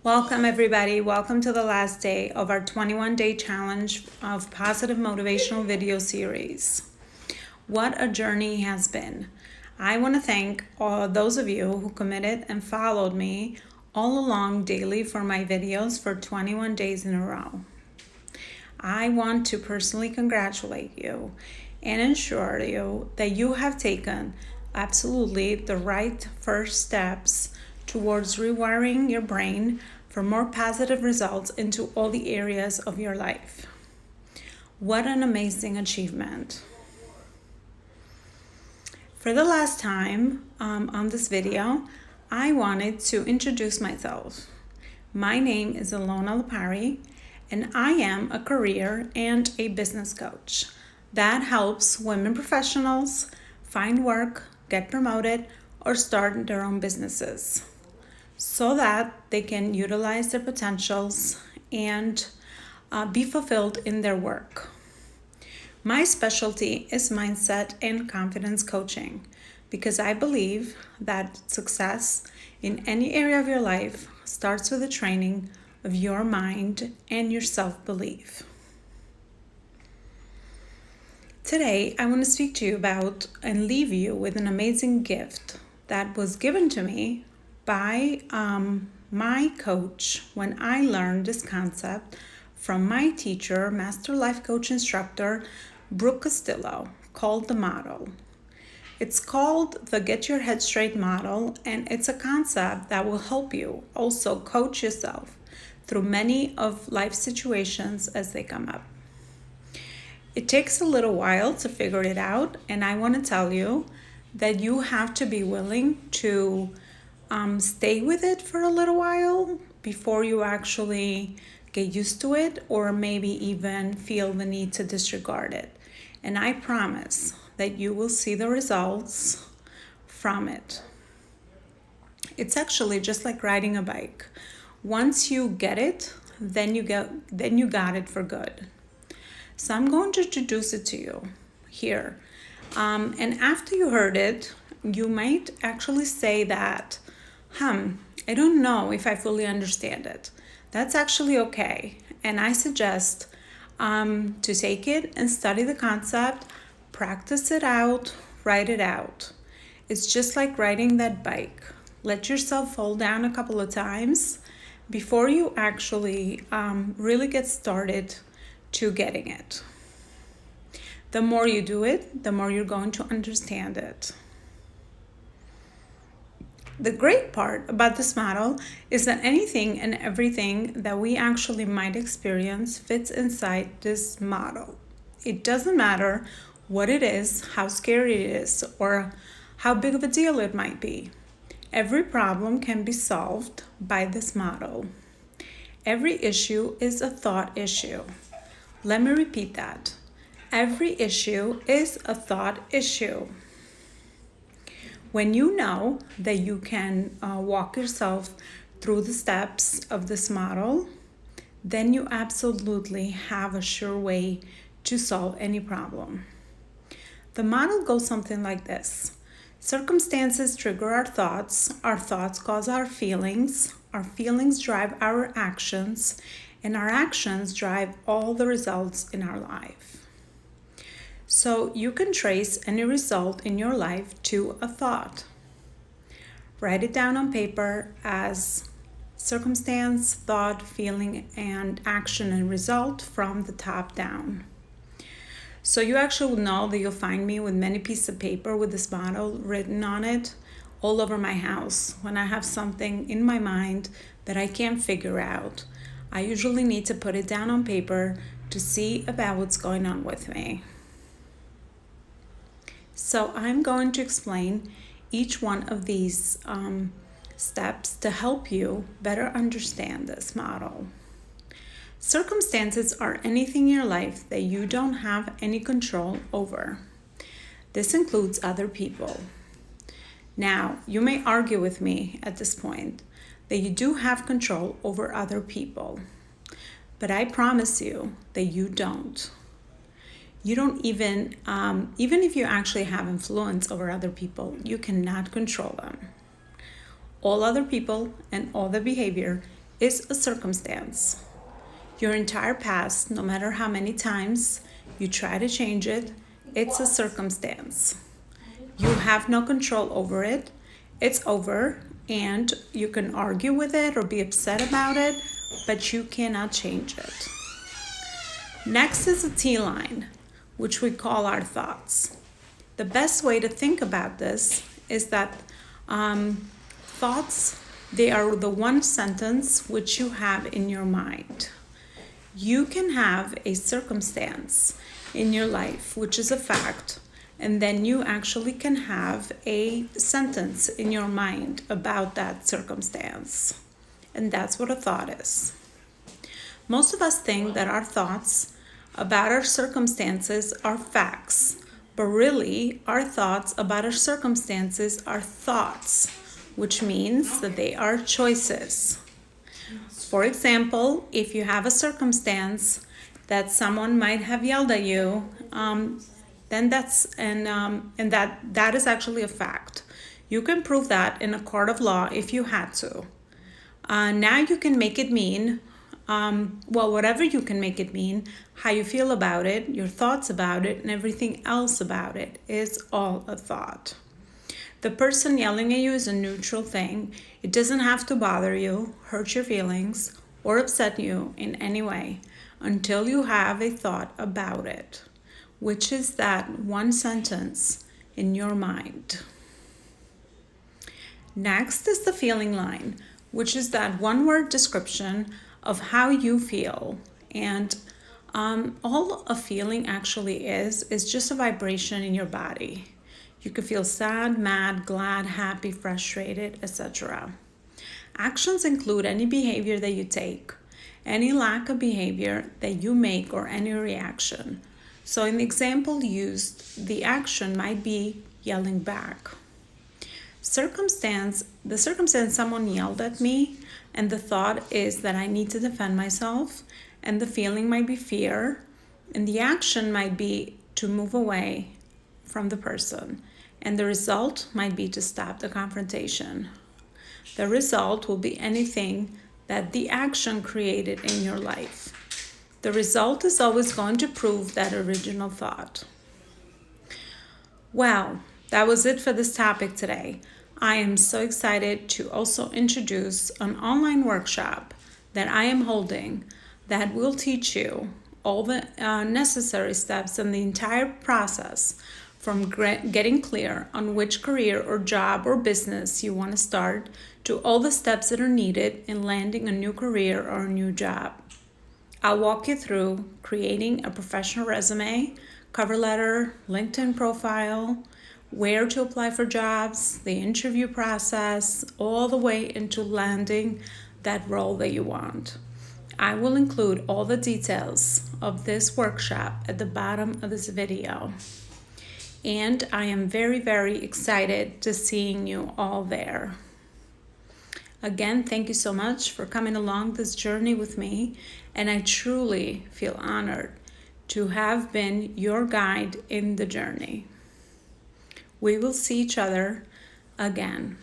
Welcome, everybody. Welcome to the last day of our 21-day challenge of positive motivational video series. What a journey has been. I want to thank all those of you who committed and followed me all along daily for my videos for 21 days in a row. I want to personally congratulate you and ensure you that you have taken absolutely the right first steps towards rewiring your brain for more positive results into all the areas of your life. What an amazing achievement. For the last time on this video, I wanted to introduce myself. My name is Elona Lopari, and I am a career and a business coach that helps women professionals find work, get promoted, or start their own businesses so that they can utilize their potentials and be fulfilled in their work. My specialty is mindset and confidence coaching because I believe that success in any area of your life starts with the training of your mind and your self-belief. Today, I want to speak to you about and leave you with an amazing gift that was given to me by my coach when I learned this concept from my teacher, Master Life Coach Instructor, Brooke Castillo, called the model. It's called the Get Your Head Straight model, and it's a concept that will help you also coach yourself through many of life situations as they come up. It takes a little while to figure it out, and I want to tell you that you have to be willing to stay with it for a little while before you actually get used to it or maybe even feel the need to disregard it. And I promise that you will see the results from it. It's actually just like riding a bike. Once you get it, then you got it for good. So I'm going to introduce it to you here. And after you heard it, you might actually say that, I don't know if I fully understand it. That's actually okay. And I suggest to take it and study the concept, practice it out, write it out. It's just like riding that bike. Let yourself fall down a couple of times before you actually really get started to getting it. The more you do it, the more you're going to understand it. The great part about this model is that anything and everything that we actually might experience fits inside this model. It doesn't matter what it is, how scary it is, or how big of a deal it might be. Every problem can be solved by this model. Every issue is a thought issue. Let me repeat that. Every issue is a thought issue. When you know that you can walk yourself through the steps of this model, then you absolutely have a sure way to solve any problem. The model goes something like this. Circumstances trigger our thoughts cause our feelings drive our actions, and our actions drive all the results in our life. So you can trace any result in your life to a thought. Write it down on paper as circumstance, thought, feeling, and action and result from the top down. So you actually will know that you'll find me with many pieces of paper with this model written on it all over my house. When I have something in my mind that I can't figure out, I usually need to put it down on paper to see about what's going on with me. So I'm going to explain each one of these steps to help you better understand this model. Circumstances are anything in your life that you don't have any control over. This includes other people. Now, you may argue with me at this point that you do have control over other people, but I promise you that you don't. You don't even if you actually have influence over other people, you cannot control them. All other people and all their behavior is a circumstance. Your entire past, no matter how many times you try to change it, it's a circumstance. You have no control over it. It's over, and you can argue with it or be upset about it, but you cannot change it. Next is a T line, which we call our thoughts. The best way to think about this is that thoughts, they are the one sentence which you have in your mind. You can have a circumstance in your life, which is a fact, and then you actually can have a sentence in your mind about that circumstance. And that's what a thought is. Most of us think that our thoughts about our circumstances are facts, but really our thoughts about our circumstances are thoughts, which means that they are choices. For example, if you have a circumstance that someone might have yelled at you, then that is actually a fact. You can prove that in a court of law if you had to. Now you can make it mean, whatever you can make it mean, how you feel about it, your thoughts about it, and everything else about it is all a thought. The person yelling at you is a neutral thing. It doesn't have to bother you, hurt your feelings, or upset you in any way until you have a thought about it, which is that one sentence in your mind. Next is the feeling line, which is that one-word description of how you feel. And all a feeling actually is just a vibration in your body. You could feel sad, mad, glad, happy, frustrated, etc. Actions include any behavior that you take, any lack of behavior that you make, or any reaction. So in the example used, the action might be yelling back. The circumstance, someone yelled at me, and the thought is that I need to defend myself, and the feeling might be fear, and the action might be to move away from the person, and the result might be to stop the confrontation. The result will be anything that the action created in your life. The result is always going to prove that original thought. Well, that was it for this topic today. I am so excited to also introduce an online workshop that I am holding that will teach you all the necessary steps in the entire process, from getting clear on which career or job or business you want to start, to all the steps that are needed in landing a new career or a new job. I'll walk you through creating a professional resume, cover letter, LinkedIn profile, where to apply for jobs, the interview process, all the way into landing that role that you want. I will include all the details of this workshop at the bottom of this video. And I am very, very excited to seeing you all there. Again, thank you so much for coming along this journey with me, and I truly feel honored to have been your guide in the journey. We will see each other again.